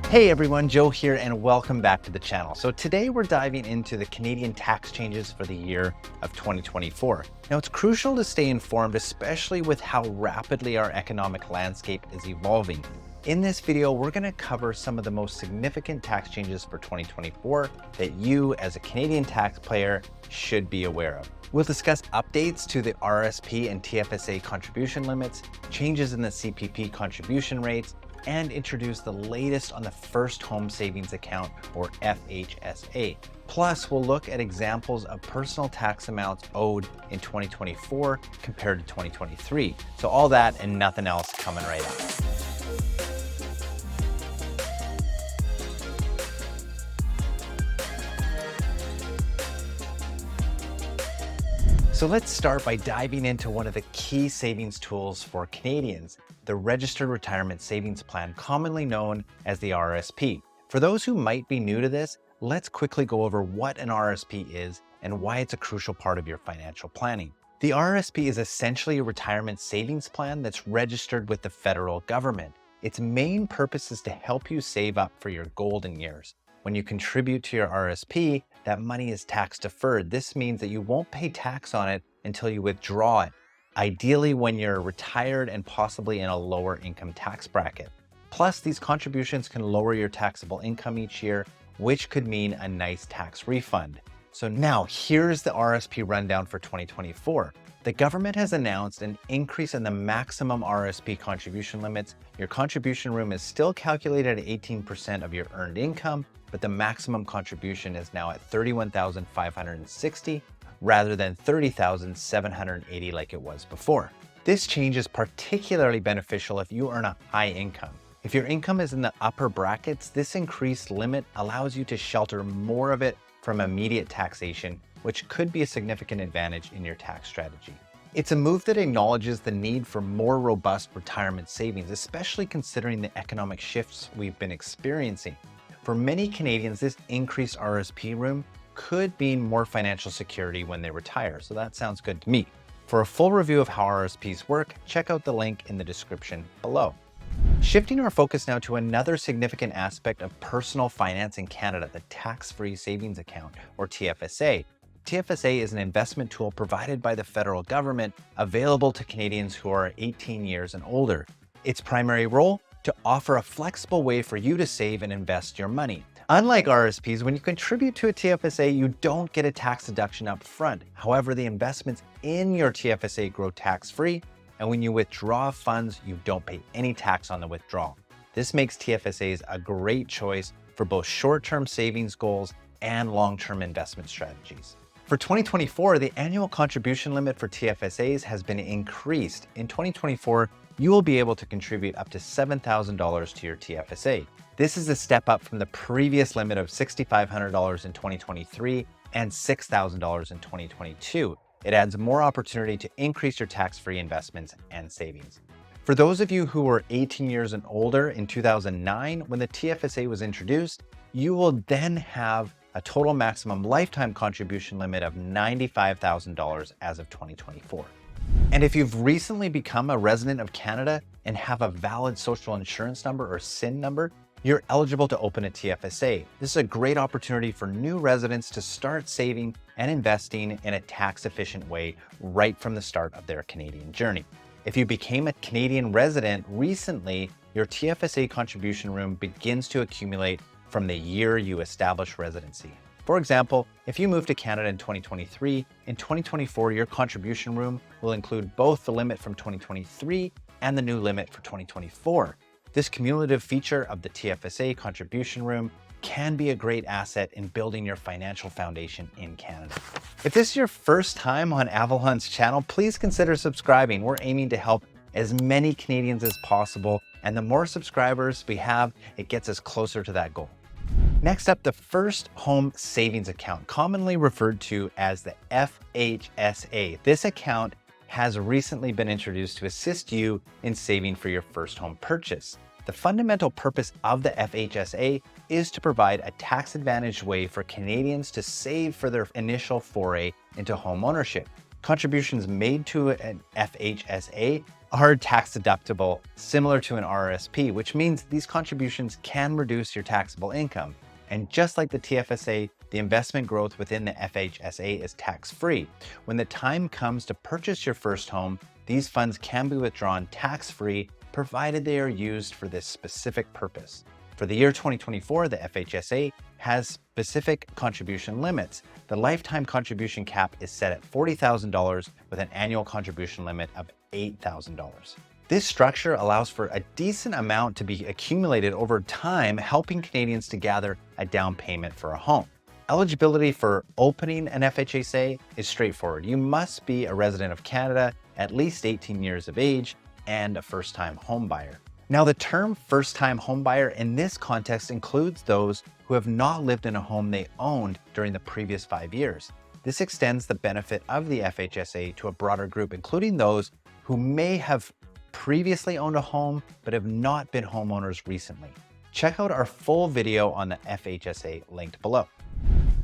Hey everyone, Joe here and welcome back to the channel. So today we're diving into the Canadian tax changes for the year of 2024. Now it's crucial to stay informed, especially with how rapidly our economic landscape is evolving. In this video, we're going to cover some of the most significant tax changes for 2024 that you as a Canadian taxpayer should be aware of. We'll discuss updates to the RSP and TFSA contribution limits, changes in the CPP contribution rates, and introduce the latest on the First Home Savings Account, or FHSA. Plus, we'll look at examples of personal tax amounts owed in 2024 compared to 2023. So all that and nothing else coming right up. So let's start by diving into one of the key savings tools for Canadians, the Registered Retirement Savings Plan, commonly known as the RSP. For those who might be new to this, let's quickly go over what an RSP is and why it's a crucial part of your financial planning. The RSP is essentially a retirement savings plan that's registered with the federal government. Its main purpose is to help you save up for your golden years. When you contribute to your RSP, that money is tax deferred. This means that you won't pay tax on it until you withdraw it, ideally when you're retired and possibly in a lower income tax bracket. Plus, these contributions can lower your taxable income each year, which could mean a nice tax refund. So now here's the RSP rundown for 2024. The government has announced an increase in the maximum RSP contribution limits. Your contribution room is still calculated at 18% of your earned income, but the maximum contribution is now at $31,560 rather than $30,780 like it was before. This change is particularly beneficial if you earn a high income. If your income is in the upper brackets, this increased limit allows you to shelter more of it from immediate taxation, which could be a significant advantage in your tax strategy. It's a move that acknowledges the need for more robust retirement savings, especially considering the economic shifts we've been experiencing. For many Canadians, this increased RSP room could mean more financial security when they retire, so that sounds good to me. For a full review of how RSPs work, check out the link in the description below. Shifting our focus now to another significant aspect of personal finance in Canada, the Tax-Free Savings Account, or TFSA. TFSA is an investment tool provided by the federal government, available to Canadians who are 18 years and older. Its primary role? To offer a flexible way for you to save and invest your money. Unlike RSPs, when you contribute to a TFSA, you don't get a tax deduction up front. However, the investments in your TFSA grow tax-free, and when you withdraw funds, you don't pay any tax on the withdrawal. This makes TFSAs a great choice for both short-term savings goals and long-term investment strategies. For 2024, the annual contribution limit for TFSAs has been increased. In 2024, you will be able to contribute up to $7,000 to your TFSA. This is a step up from the previous limit of $6,500 in 2023 and $6,000 in 2022. It adds more opportunity to increase your tax-free investments and savings. For those of you who were 18 years and older in 2009, when the TFSA was introduced, you will then have a total maximum lifetime contribution limit of $95,000 as of 2024. And if you've recently become a resident of Canada and have a valid social insurance number or SIN number, you're eligible to open a TFSA. This is a great opportunity for new residents to start saving and investing in a tax-efficient way right from the start of their Canadian journey. If you became a Canadian resident recently, your TFSA contribution room begins to accumulate from the year you establish residency. For example, if you moved to Canada in 2023, in 2024, your contribution room will include both the limit from 2023 and the new limit for 2024. This cumulative feature of the TFSA contribution room can be a great asset in building your financial foundation in Canada. If this is your first time on Avalon's channel, please consider subscribing. We're aiming to help as many Canadians as possible, and the more subscribers we have, it gets us closer to that goal. Next up, the First Home Savings Account, commonly referred to as the FHSA. This account has recently been introduced to assist you in saving for your first home purchase. The fundamental purpose of the FHSA is to provide a tax-advantaged way for Canadians to save for their initial foray into home ownership. Contributions made to an FHSA are tax deductible, similar to an RRSP, which means these contributions can reduce your taxable income. And just like the TFSA, the investment growth within the FHSA is tax-free. When the time comes to purchase your first home, these funds can be withdrawn tax-free, provided they are used for this specific purpose. For the year 2024, the FHSA has specific contribution limits. The lifetime contribution cap is set at $40,000 with an annual contribution limit of $8,000. This structure allows for a decent amount to be accumulated over time, helping Canadians to gather a down payment for a home. Eligibility for opening an FHSA is straightforward. You must be a resident of Canada, at least 18 years of age, and a first-time homebuyer. Now, the term first-time homebuyer in this context includes those who have not lived in a home they owned during the previous 5 years. This extends the benefit of the FHSA to a broader group, including those who may have previously owned a home but have not been homeowners recently. Check out our full video on the FHSA linked below.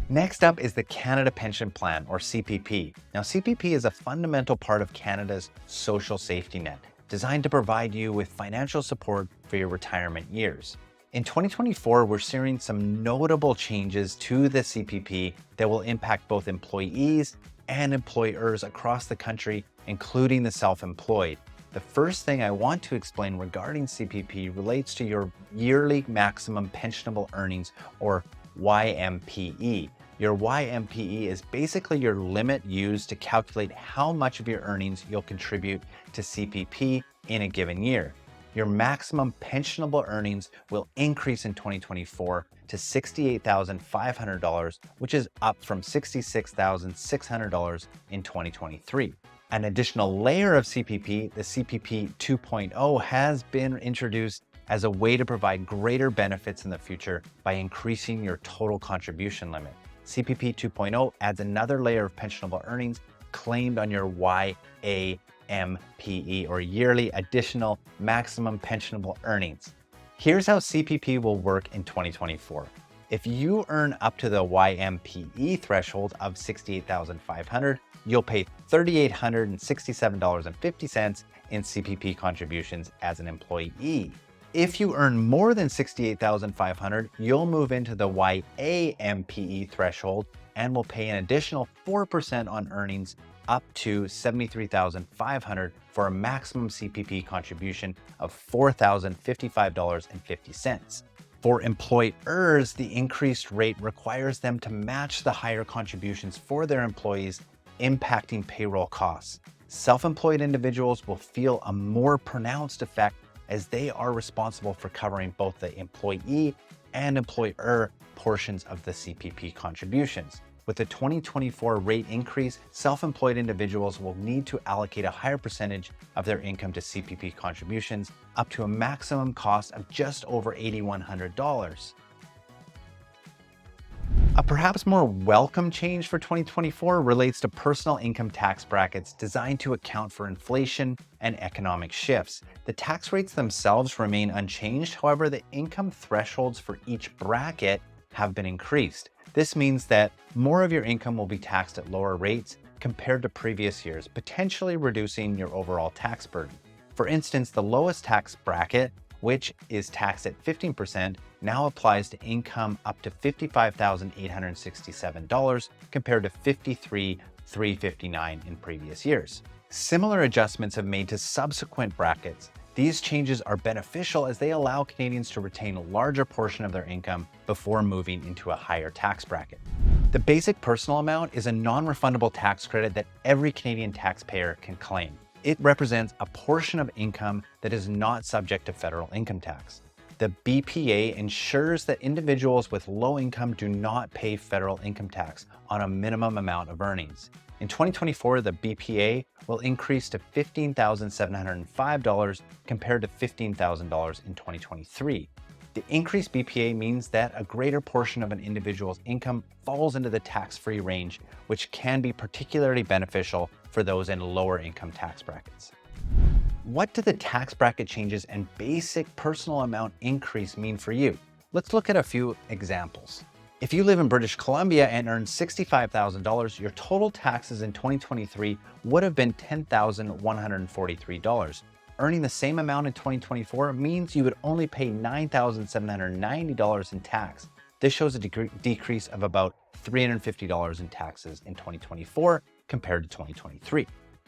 Next up is the Canada Pension Plan, or CPP. Now, CPP is a fundamental part of Canada's social safety net, designed to provide you with financial support for your retirement years. In 2024, we're seeing some notable changes to the CPP that will impact both employees and employers across the country, including the self-employed. The first thing I want to explain regarding CPP relates to your yearly maximum pensionable earnings, or YMPE. Your YMPE is basically your limit used to calculate how much of your earnings you'll contribute to CPP in a given year. Your maximum pensionable earnings will increase in 2024 to $68,500, which is up from $66,600 in 2023. An additional layer of CPP, the CPP 2.0, has been introduced as a way to provide greater benefits in the future by increasing your total contribution limit. CPP 2.0 adds another layer of pensionable earnings claimed on your YAMPE, or yearly additional maximum pensionable earnings. Here's how CPP will work in 2024. If you earn up to the YMPE threshold of $68,500, you'll pay $3,867.50 in CPP contributions as an employee. If you earn more than $68,500, you'll move into the YAMPE threshold and will pay an additional 4% on earnings up to $73,500 for a maximum CPP contribution of $4,055.50. For employers, the increased rate requires them to match the higher contributions for their employees, impacting payroll costs. Self-employed individuals will feel a more pronounced effect as they are responsible for covering both the employee and employer portions of the CPP contributions. With the 2024 rate increase, self-employed individuals will need to allocate a higher percentage of their income to CPP contributions, up to a maximum cost of just over $8,100. A perhaps more welcome change for 2024 relates to personal income tax brackets designed to account for inflation and economic shifts. The tax rates themselves remain unchanged, however, the income thresholds for each bracket have been increased. This means that more of your income will be taxed at lower rates compared to previous years, potentially reducing your overall tax burden. For instance, the lowest tax bracket, which is taxed at 15%, now applies to income up to $55,867 compared to $53,359 in previous years. Similar adjustments have made to subsequent brackets. These changes are beneficial as they allow Canadians to retain a larger portion of their income before moving into a higher tax bracket. The basic personal amount is a non-refundable tax credit that every Canadian taxpayer can claim. It represents a portion of income that is not subject to federal income tax. The BPA ensures that individuals with low income do not pay federal income tax on a minimum amount of earnings. In 2024, the BPA will increase to $15,705 compared to $15,000 in 2023. The increased BPA means that a greater portion of an individual's income falls into the tax-free range, which can be particularly beneficial for those in lower income tax brackets. What do the tax bracket changes and basic personal amount increase mean for you? Let's look at a few examples. If you live in British Columbia and earn $65,000, your total taxes in 2023 would have been $10,143. earning the same amount in 2024 means you would only pay $9,790 in tax. This shows a decrease of about $350 in taxes in 2024 compared to 2023.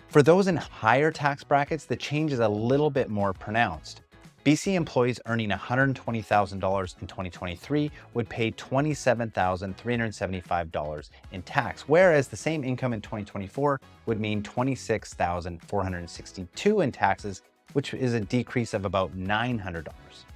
For those in higher tax brackets, the change is a little bit more pronounced. BC employees earning $120,000 in 2023 would pay $27,375 in tax, whereas the same income in 2024 would mean $26,462 in taxes, which is a decrease of about $900.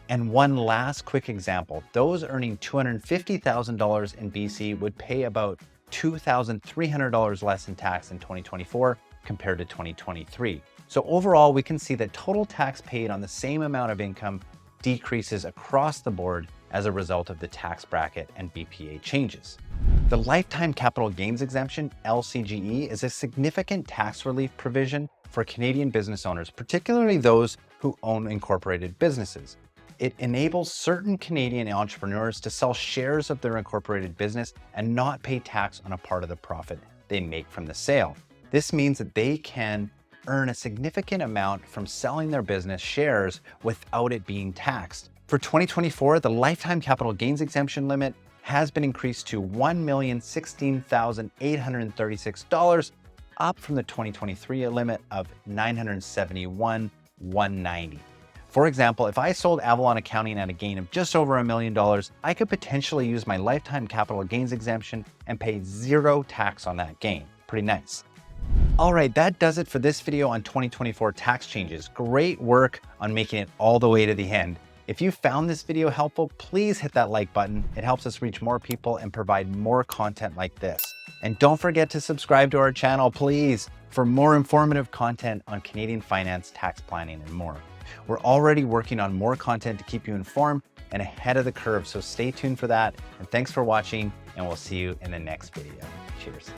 And one last quick example, those earning $250,000 in BC would pay about $2,300 less in tax in 2024 compared to 2023. So overall, we can see that total tax paid on the same amount of income decreases across the board as a result of the tax bracket and BPA changes. The Lifetime Capital Gains Exemption, LCGE, is a significant tax relief provision for Canadian business owners, particularly those who own incorporated businesses. It enables certain Canadian entrepreneurs to sell shares of their incorporated business and not pay tax on a part of the profit they make from the sale. This means that they can earn a significant amount from selling their business shares without it being taxed. For 2024, the lifetime capital gains exemption limit has been increased to $1,016,836, up from the 2023 limit of $971,190. For example, if I sold Avalon Accounting at a gain of just over $1 million, I could potentially use my lifetime capital gains exemption and pay zero tax on that gain. Pretty nice. All right, that does it for this video on 2024 tax changes. Great work on making it all the way to the end. If you found this video helpful, please hit that like button. It helps us reach more people and provide more content like this. And don't forget to subscribe to our channel, please, for more informative content on Canadian finance, tax planning, and more. We're already working on more content to keep you informed and ahead of the curve, so stay tuned for that. And thanks for watching, and we'll see you in the next video. Cheers.